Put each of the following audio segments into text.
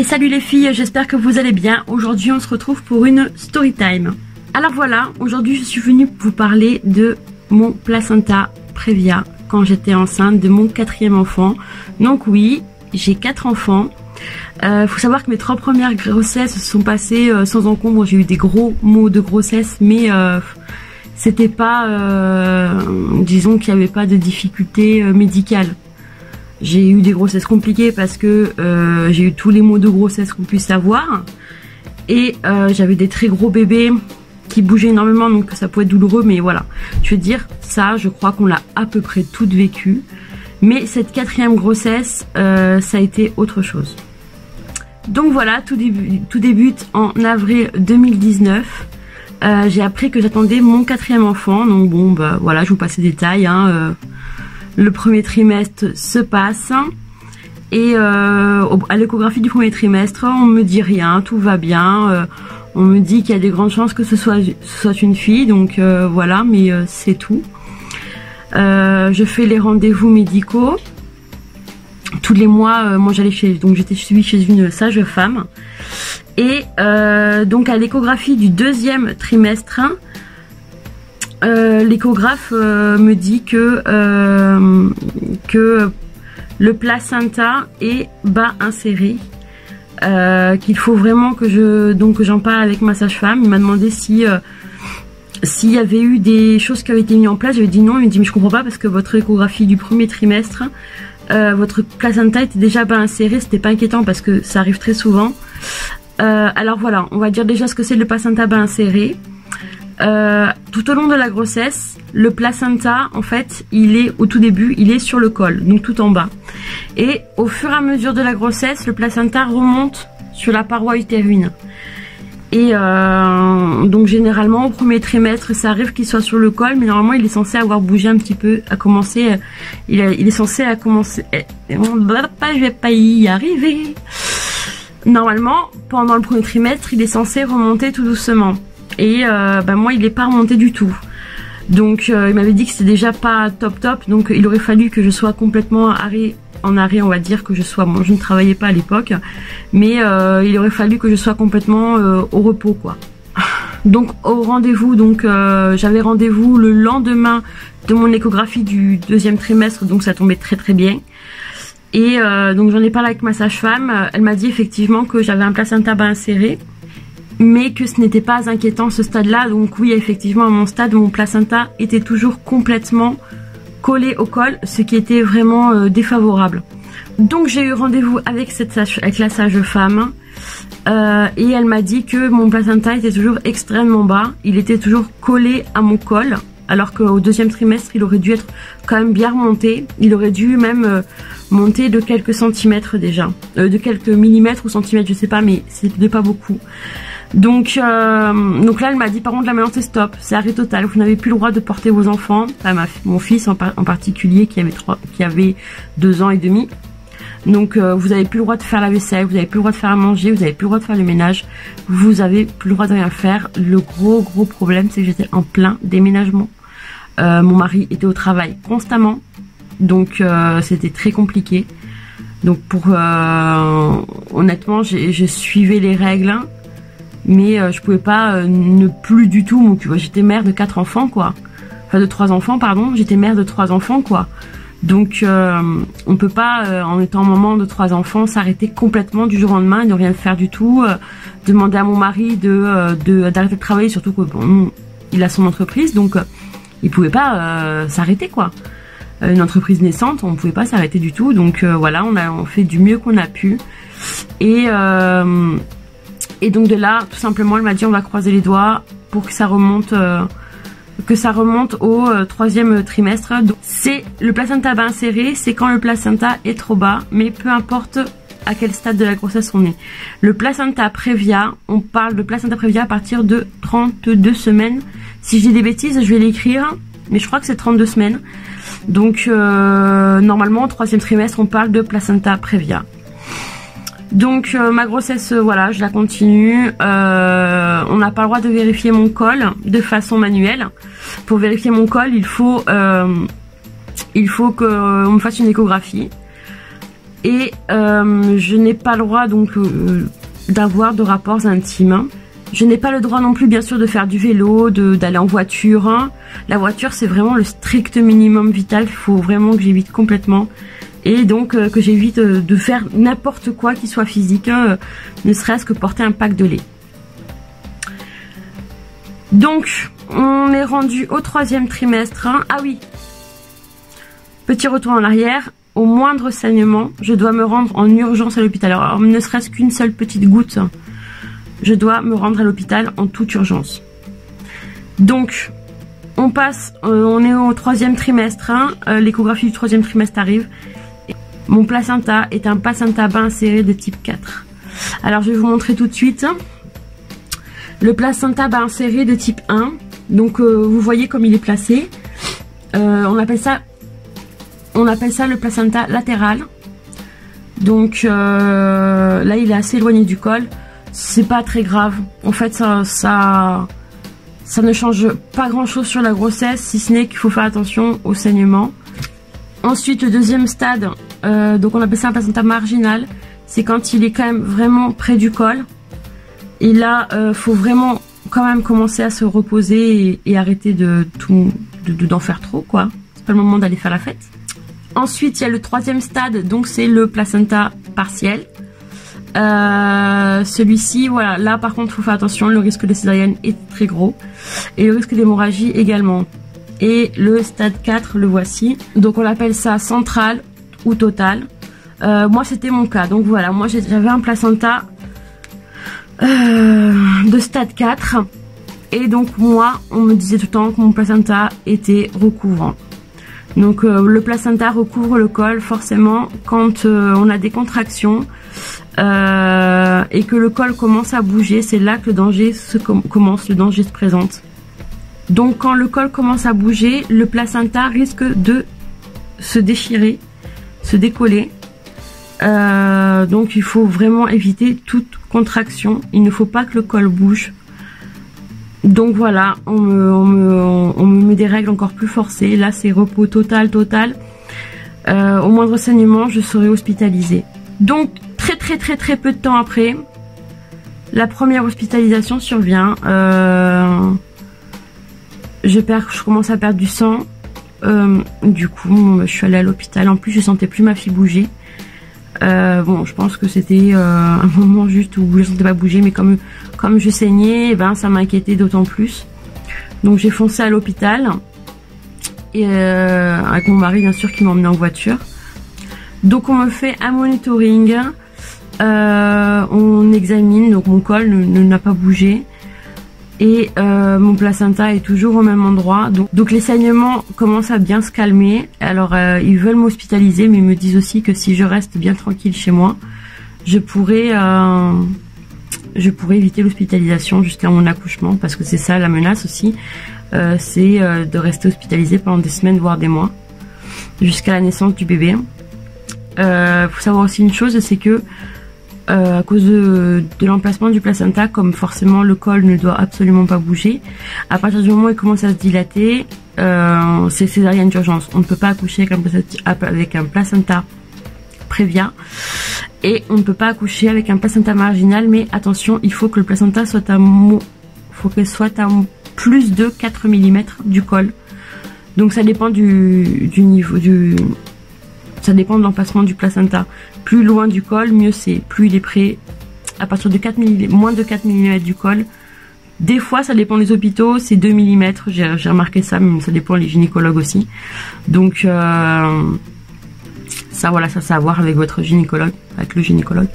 Et salut les filles, j'espère que vous allez bien. Aujourd'hui on se retrouve pour une story time. Alors voilà, aujourd'hui je suis venue vous parler de mon placenta Previa quand j'étais enceinte de mon 4e enfant. Donc oui, j'ai 4 enfants. Faut savoir que mes 3 premières grossesses se sont passées sans encombre. J'ai eu des gros maux de grossesse, mais c'était pas, disons qu'il n'y avait pas de difficultés médicales. J'ai eu des grossesses compliquées parce que j'ai eu tous les maux de grossesse qu'on puisse avoir. Et j'avais des très gros bébés qui bougeaient énormément, donc ça pouvait être douloureux. Mais voilà, je veux dire, ça, je crois qu'on l'a à peu près toutes vécu. Mais cette 4e grossesse, ça a été autre chose. Donc voilà, tout débute en avril 2019. J'ai appris que j'attendais mon 4e enfant. Donc bon, bah voilà, je vous passe les détails, hein. Le premier trimestre se passe et à l'échographie du premier trimestre, on me dit rien, tout va bien. On me dit qu'il y a des grandes chances que ce soit une fille, donc voilà, mais c'est tout. Je fais les rendez-vous médicaux. Tous les mois, moi j'étais suivie chez une sage-femme. Et donc à l'échographie du 2e trimestre, l'échographe me dit que le placenta est bas inséré, qu'il faut vraiment que j'en parle avec ma sage-femme. Il m'a demandé s'il y avait eu des choses qui avaient été mises en place. J'avais dit non. Il me dit mais je comprends pas parce que votre échographie du premier trimestre, votre placenta était déjà bas inséré. C'était pas inquiétant parce que ça arrive très souvent. Alors voilà, on va dire déjà ce que c'est le placenta bas inséré. Tout au long de la grossesse, le placenta, en fait, il est au tout début, il est sur le col, donc tout en bas. Et au fur et à mesure de la grossesse, le placenta remonte sur la paroi utérine. Et donc généralement au premier trimestre, ça arrive qu'il soit sur le col, mais normalement il est censé avoir bougé un petit peu, il est censé commencer. Je vais pas y arriver. Normalement, pendant le premier trimestre, il est censé remonter tout doucement. Et moi il n'est pas remonté du tout. Donc il m'avait dit que c'était déjà pas top, donc il aurait fallu que je sois complètement en arrêt, on va dire que je sois, bon, je ne travaillais pas à l'époque, mais il aurait fallu que je sois complètement au repos quoi. Donc au rendez-vous, j'avais rendez-vous le lendemain de mon échographie du 2e trimestre, donc ça tombait très très bien. Et donc j'en ai parlé avec ma sage-femme, elle m'a dit effectivement que j'avais un placenta bas inséré, mais que ce n'était pas inquiétant ce stade-là. Donc oui, effectivement, à mon stade, mon placenta était toujours complètement collé au col, ce qui était vraiment défavorable. Donc j'ai eu rendez-vous avec la sage-femme et elle m'a dit que mon placenta était toujours extrêmement bas, il était toujours collé à mon col, alors qu'au 2e trimestre, il aurait dû être quand même bien remonté. Il aurait dû même monter de quelques centimètres déjà, de quelques millimètres ou centimètres, je sais pas, mais c'était pas beaucoup. Donc là elle m'a dit par contre là maintenant c'est stop, c'est arrêt total, vous n'avez plus le droit de porter vos enfants, enfin, mon fils en particulier qui avait 2 ans et demi. Donc vous n'avez plus le droit de faire la vaisselle, vous n'avez plus le droit de faire à manger, vous n'avez plus le droit de faire le ménage, vous avez plus le droit de rien faire. Le gros problème c'est que j'étais en plein déménagement. Mon mari était au travail constamment, donc c'était très compliqué. Donc honnêtement je suivais les règles, mais je pouvais pas ne plus du tout. J'étais mère de 4 enfants quoi, enfin de 3 enfants pardon, j'étais mère de 3 enfants quoi. Donc on peut pas en étant maman de 3 enfants s'arrêter complètement du jour au lendemain et ne rien faire du tout, demander à mon mari d'arrêter de travailler, surtout que bon, il a son entreprise, donc il pouvait pas s'arrêter quoi. Une entreprise naissante, on pouvait pas s'arrêter du tout, donc voilà, on fait du mieux qu'on a pu. Et donc de là, tout simplement, elle m'a dit on va croiser les doigts pour que ça remonte au 3e trimestre. C'est le placenta bas inséré, c'est quand le placenta est trop bas, mais peu importe à quel stade de la grossesse on est. Le placenta Previa, on parle de placenta Previa à partir de 32 semaines. Si je dis des bêtises, je vais l'écrire, mais je crois que c'est 32 semaines. Donc normalement au 3e trimestre, on parle de placenta Previa. Donc ma grossesse, voilà, je la continue. On n'a pas le droit de vérifier mon col de façon manuelle. Pour vérifier mon col, il faut qu'on me fasse une échographie. et je n'ai pas le droit donc d'avoir de rapports intimes. Je n'ai pas le droit non plus bien sûr de faire du vélo, d'aller en voiture. La voiture c'est vraiment le strict minimum vital, il faut vraiment que j'évite complètement. Et donc que j'évite de faire n'importe quoi qui soit physique, ne serait-ce que porter un pack de lait. Donc on est rendu au 3e trimestre. Ah oui, petit retour en arrière. Au moindre saignement, je dois me rendre en urgence à l'hôpital. Alors ne serait-ce qu'une seule petite goutte, je dois me rendre à l'hôpital en toute urgence. Donc, on passe, on est au 3e trimestre, l'échographie du 3e trimestre arrive. Mon placenta est un placenta bas inséré de type 4. Alors, je vais vous montrer tout de suite. Le placenta bas inséré de type 1. Donc, vous voyez comme il est placé. On appelle ça le placenta latéral. Donc, là, il est assez éloigné du col. C'est pas très grave. En fait, ça ne change pas grand chose sur la grossesse, si ce n'est qu'il faut faire attention au saignement. Ensuite, le 2e stade, donc on appelle ça un placenta marginal. C'est quand il est quand même vraiment près du col. Et là, faut vraiment quand même commencer à se reposer et arrêter d'en faire trop, quoi. C'est pas le moment d'aller faire la fête. Ensuite, il y a le 3e stade, donc c'est le placenta partiel. Celui-ci, voilà, là par contre il faut faire attention, le risque de césarienne est très gros et le risque d'hémorragie également. Et le stade 4, le voici, donc on l'appelle ça central ou total. Moi c'était mon cas, donc voilà, moi j'avais un placenta de stade 4 et donc moi on me disait tout le temps que mon placenta était recouvrant. Donc le placenta recouvre le col forcément quand on a des contractions et que le col commence à bouger, c'est là que le danger commence, le danger se présente. Donc quand le col commence à bouger, le placenta risque de se déchirer, se décoller. Donc il faut vraiment éviter toute contraction, il ne faut pas que le col bouge. Donc voilà, on me met des règles encore plus forcées. Là c'est repos total. Au moindre saignement, je serai hospitalisée. Donc très peu de temps après, la première hospitalisation survient. Je commence à perdre du sang. Du coup, je suis allée à l'hôpital. En plus, je sentais plus ma fille bouger. Bon, je pense que c'était un moment juste où je ne sentais pas bouger, mais comme je saignais, ben, ça m'inquiétait d'autant plus. Donc j'ai foncé à l'hôpital et avec mon mari bien sûr qui m'a emmené en voiture. Donc on me fait un monitoring, on examine, donc mon col n'a pas bougé et mon placenta est toujours au même endroit. Donc les saignements commencent à bien se calmer. Alors ils veulent m'hospitaliser, mais ils me disent aussi que si je reste bien tranquille chez moi, je pourrais éviter l'hospitalisation jusqu'à mon accouchement, parce que c'est ça la menace aussi, c'est de rester hospitalisé pendant des semaines voire des mois jusqu'à la naissance du bébé. Faut savoir aussi une chose, c'est que à cause de l'emplacement du placenta, comme forcément le col ne doit absolument pas bouger, à partir du moment où il commence à se dilater, c'est césarienne d'urgence. On ne peut pas accoucher avec un placenta prévia et on ne peut pas accoucher avec un placenta marginal, mais attention, il faut que le placenta soit à plus de 4 mm du col. Donc ça dépend du niveau ça dépend de l'emplacement du placenta. Plus loin du col, mieux c'est. Plus il est près, à partir de moins de 4 mm du col. Des fois, ça dépend des hôpitaux, c'est 2 mm. J'ai remarqué ça, mais ça dépend des gynécologues aussi. Donc, ça, voilà, ça, c'est à voir avec votre gynécologue, avec le gynécologue.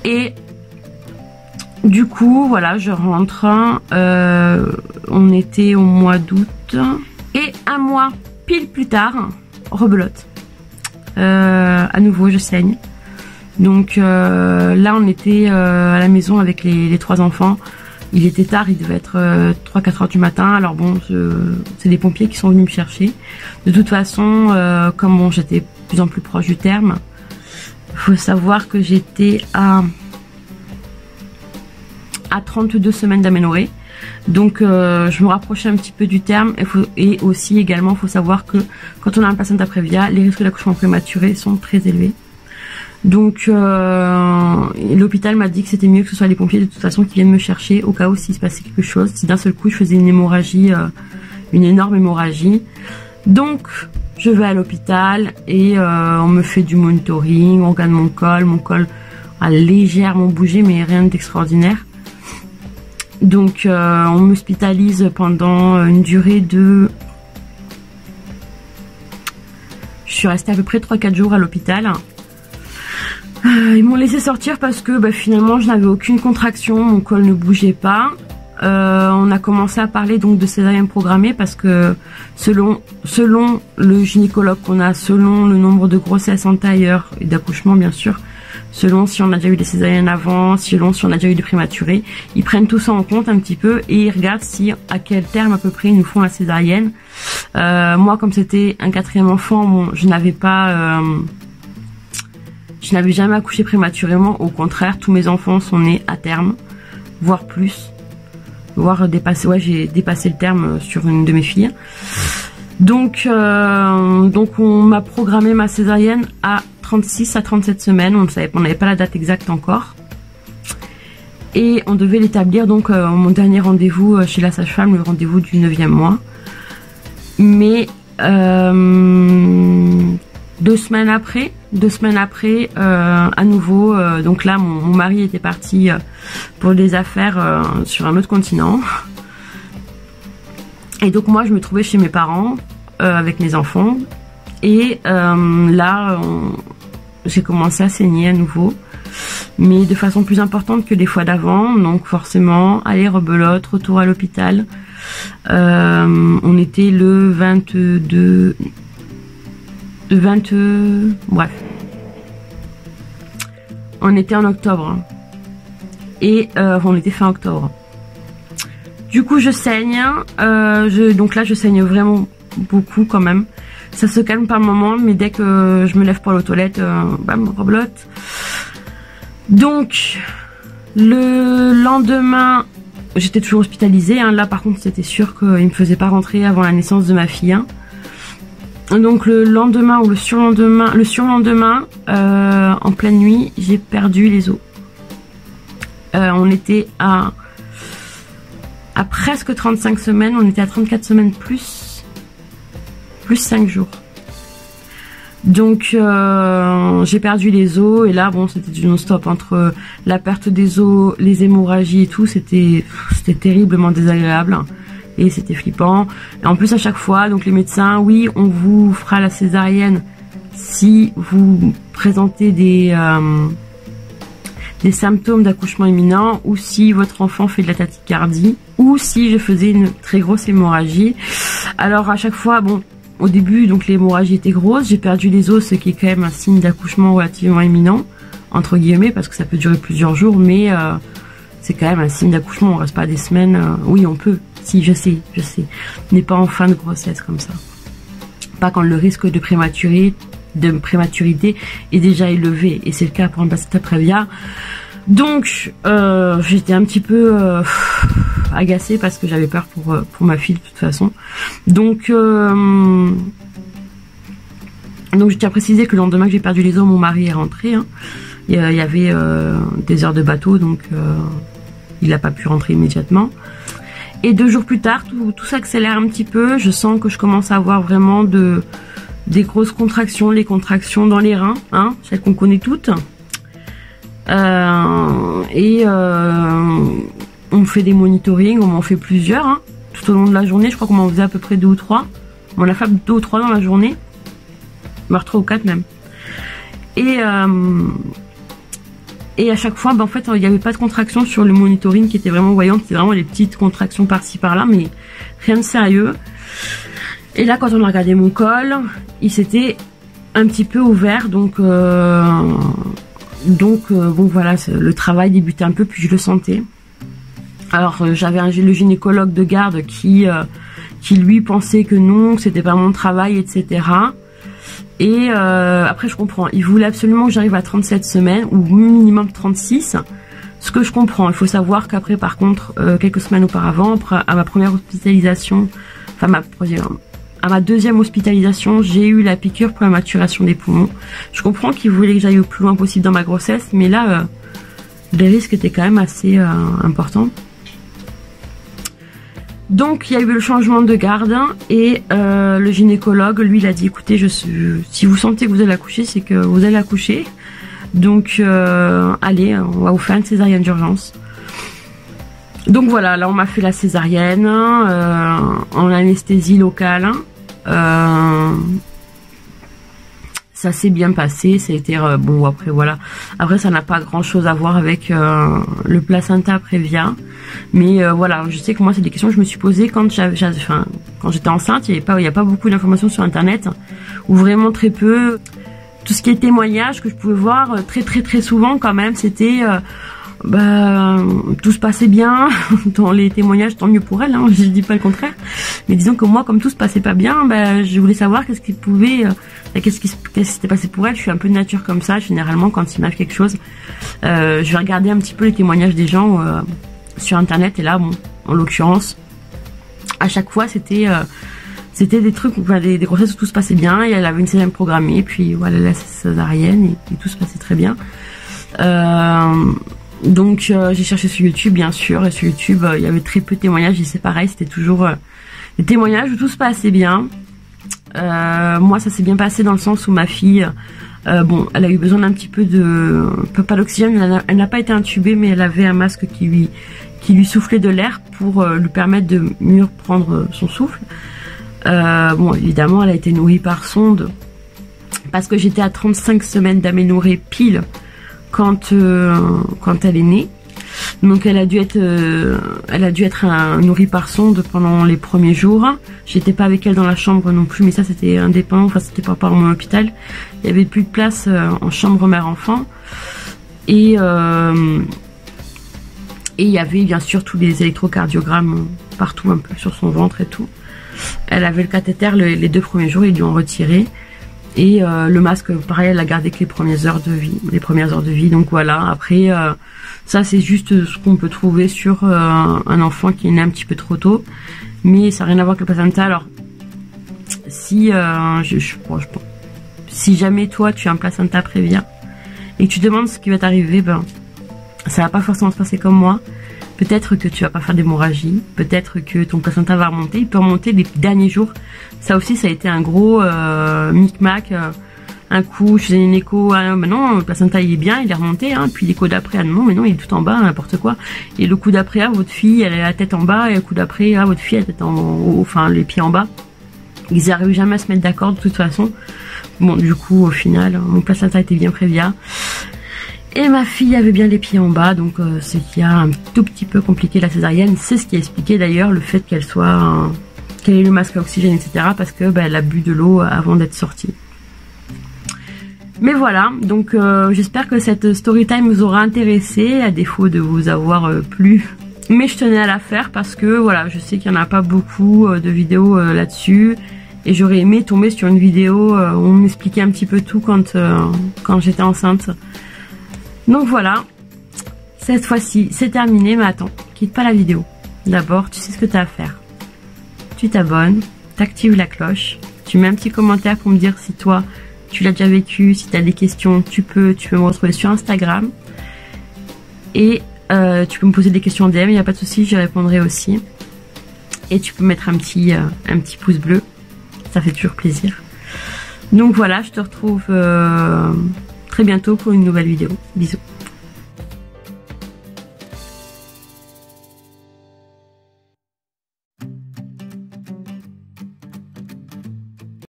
Et du coup, voilà, je rentre. On était au mois d'août. Et un mois pile plus tard, rebelote. À nouveau je saigne, donc là on était à la maison avec les 3 enfants. Il était tard, il devait être 3-4 heures du matin. Alors bon, c'est des pompiers qui sont venus me chercher. De toute façon, comme bon, j'étais de plus en plus proche du terme, il faut savoir que j'étais à 32 semaines d'aménorrhée. Donc je me rapprochais un petit peu du terme. Et aussi également il faut savoir que quand on a un placenta prévia, les risques d'accouchement prématuré sont très élevés. Donc l'hôpital m'a dit que c'était mieux que ce soit les pompiers de toute façon qui viennent me chercher au cas où s'il se passait quelque chose, si d'un seul coup je faisais une hémorragie, une énorme hémorragie. Donc je vais à l'hôpital et on me fait du monitoring, on regarde mon col a légèrement bougé mais rien d'extraordinaire. Donc on m'hospitalise pendant une durée de... Je suis restée à peu près 3-4 jours à l'hôpital. Ils m'ont laissé sortir parce que finalement je n'avais aucune contraction, mon col ne bougeait pas. On a commencé à parler donc de césarienne programmée parce que selon le gynécologue qu'on a, selon le nombre de grossesses antérieures et d'accouchement bien sûr, selon si on a déjà eu des césariennes avant, selon si on a déjà eu des prématurés, ils prennent tout ça en compte un petit peu et ils regardent si à quel terme à peu près ils nous font la césarienne. Moi comme c'était un 4e enfant, bon, je n'avais jamais accouché prématurément, au contraire, tous mes enfants sont nés à terme, voire plus, voire dépassé, ouais, j'ai dépassé le terme sur une de mes filles. Donc on m'a programmé ma césarienne à 36 à 37 semaines, on n'avait pas la date exacte encore. Et on devait l'établir donc mon dernier rendez-vous chez la sage-femme, le rendez-vous du 9e mois. Mais 2 semaines après, à nouveau, donc là mon mari était parti pour des affaires sur un autre continent. Et donc moi je me trouvais chez mes parents avec mes enfants. Et là j'ai commencé à saigner à nouveau, mais de façon plus importante que les fois d'avant. Donc forcément, aller rebelote, retour à l'hôpital. On était le 22... bref. On était en octobre. Et on était fin octobre. Du coup, je saigne. Donc là, je saigne vraiment beaucoup quand même. Ça se calme par moment, mais dès que je me lève pour aller aux toilettes, bam, rebelote. Donc, le lendemain, j'étais toujours hospitalisée. Hein. Là, par contre, c'était sûr qu'il ne me faisait pas rentrer avant la naissance de ma fille. Hein. Donc, le lendemain ou le surlendemain, en pleine nuit, j'ai perdu les os. On était à presque 35 semaines, on était à 34 semaines plus 5 jours. Donc j'ai perdu les os et là bon c'était du non-stop entre la perte des os, les hémorragies et tout, c'était terriblement désagréable et c'était flippant. Et en plus à chaque fois donc les médecins, oui on vous fera la césarienne si vous présentez des symptômes d'accouchement imminent ou si votre enfant fait de la tachycardie ou si je faisais une très grosse hémorragie. Alors à chaque fois bon, au début, donc l'hémorragie était grosse, j'ai perdu les os, ce qui est quand même un signe d'accouchement relativement imminent, entre guillemets, parce que ça peut durer plusieurs jours, mais c'est quand même un signe d'accouchement, on reste pas des semaines, oui on peut, si je sais, n'est pas en fin de grossesse comme ça. Pas quand le risque de prématurité est déjà élevé, et c'est le cas pour un placenta prévia. Donc j'étais un petit peu agacée parce que j'avais peur pour ma fille de toute façon. Donc je tiens à préciser que le lendemain que j'ai perdu les os, mon mari est rentré. Hein. Il y avait des heures de bateau, donc il n'a pas pu rentrer immédiatement. Et 2 jours plus tard, tout s'accélère un petit peu. Je sens que je commence à avoir vraiment des grosses contractions, les contractions dans les reins, hein, celles qu'on connaît toutes. On me fait des monitorings, on m'en fait plusieurs hein, tout au long de la journée. Je crois qu'on m'en faisait à peu près 2 ou 3. On en a fait 2 ou 3 dans la journée, voire 3 ou 4 même. Et à chaque fois, en fait, il n'y avait pas de contraction sur le monitoring qui était vraiment voyant. C'était vraiment les petites contractions par-ci par-là, mais rien de sérieux. Et là, quand on a regardé mon col, il s'était un petit peu ouvert, donc bon voilà, le travail débutait un peu, puis je le sentais. Alors j'avais le gynécologue de garde qui lui pensait que non, que c'était pas mon travail, etc. Et après je comprends, il voulait absolument que j'arrive à 37 semaines ou minimum 36. Ce que je comprends, il faut savoir qu'après par contre, quelques semaines auparavant, à ma première hospitalisation, enfin à ma deuxième hospitalisation, j'ai eu la piqûre pour la maturation des poumons. Je comprends qu'ils voulaient que j'aille au plus loin possible dans ma grossesse, mais là, les risques étaient quand même assez importants. Donc il y a eu le changement de garde et le gynécologue, lui, il a dit écoutez, si vous sentez que vous allez accoucher, c'est que vous allez accoucher. Donc allez, on va vous faire une césarienne d'urgence. Donc voilà, là on m'a fait la césarienne en anesthésie locale. Ça s'est bien passé, ça a été bon. Après voilà, après ça n'a pas grand chose à voir avec le placenta prévia, mais voilà, je sais que moi c'est des questions que je me suis posées quand quand j'étais enceinte. Il y a pas beaucoup d'informations sur internet, ou vraiment très peu. Tout ce qui est témoignages que je pouvais voir très souvent quand même, c'était tout se passait bien dans les témoignages, tant mieux pour elle, hein, je dis pas le contraire, mais disons que moi, comme tout se passait pas bien, je voulais savoir qu'est-ce qui s'était passé pour elle. Je suis un peu de nature comme ça, généralement quand il m'arrive quelque chose, je vais regarder un petit peu les témoignages des gens sur internet, et là bon, en l'occurrence à chaque fois c'était des trucs, des grossesses où tout se passait bien, et elle avait une césarienne programmée, puis voilà, la césarienne, et tout se passait très bien. Donc j'ai cherché sur YouTube, bien sûr, et sur YouTube il y avait très peu de témoignages, et c'est pareil, c'était toujours des témoignages où tout se passait bien. Moi ça s'est bien passé dans le sens où ma fille, bon, elle a eu besoin d'un petit peu pas d'oxygène, elle n'a pas été intubée, mais elle avait un masque qui lui soufflait de l'air pour lui permettre de mieux prendre son souffle. Bon, évidemment elle a été nourrie par sonde, parce que j'étais à 35 semaines d'aménorrhée pile quand elle est née. Donc elle a dû être nourrie par sonde pendant les premiers jours. J'étais pas avec elle dans la chambre non plus, mais ça c'était indépendant, enfin c'était pas par mon hôpital. Il y avait plus de place en chambre mère-enfant, et il y avait bien sûr tous les électrocardiogrammes partout, un peu sur son ventre et tout. Elle avait le cathéter les 2 premiers jours, ils lui ont retiré. Et le masque, pareil, elle l'a gardé que les premières heures de vie. Donc voilà, après, ça c'est juste ce qu'on peut trouver sur un enfant qui est né un petit peu trop tôt. Mais ça n'a rien à voir avec le placenta. Alors, si jamais toi tu as un placenta prévia et que tu demandes ce qui va t'arriver, ça va pas forcément se passer comme moi. Peut-être que tu vas pas faire d'hémorragie, peut-être que ton placenta va remonter, il peut remonter les derniers jours. Ça aussi, ça a été un gros micmac. Un coup, je faisais une écho, mais non, le placenta il est bien, il est remonté, hein. Puis l'écho d'après, non, mais non, il est tout en bas, n'importe quoi. Et le coup d'après, votre fille, elle a la tête en bas, et le coup d'après, votre fille, elle a la tête en haut, enfin les pieds en bas. Ils n'arrivent jamais à se mettre d'accord de toute façon. Bon, du coup, au final, mon placenta était bien prévia. Et ma fille avait bien les pieds en bas, donc c'est qui a un tout petit peu compliqué la césarienne. C'est ce qui a expliqué d'ailleurs le fait qu'elle ait le masque à oxygène, etc. Parce que elle a bu de l'eau avant d'être sortie. Mais voilà, donc j'espère que cette story time vous aura intéressé, à défaut de vous avoir plu. Mais je tenais à la faire parce que voilà, je sais qu'il n'y en a pas beaucoup de vidéos là-dessus. Et j'aurais aimé tomber sur une vidéo où on m'expliquait un petit peu tout quand j'étais enceinte. Donc voilà, cette fois-ci c'est terminé, mais attends, quitte pas la vidéo. D'abord, tu sais ce que tu as à faire. Tu t'abonnes, t'actives la cloche, tu mets un petit commentaire pour me dire si toi tu l'as déjà vécu, si tu as des questions, tu peux me retrouver sur Instagram. Et tu peux me poser des questions en DM, il n'y a pas de souci, j'y répondrai aussi. Et tu peux mettre un petit pouce bleu, ça fait toujours plaisir. Donc voilà, je te retrouve très bientôt pour une nouvelle vidéo. Bisous.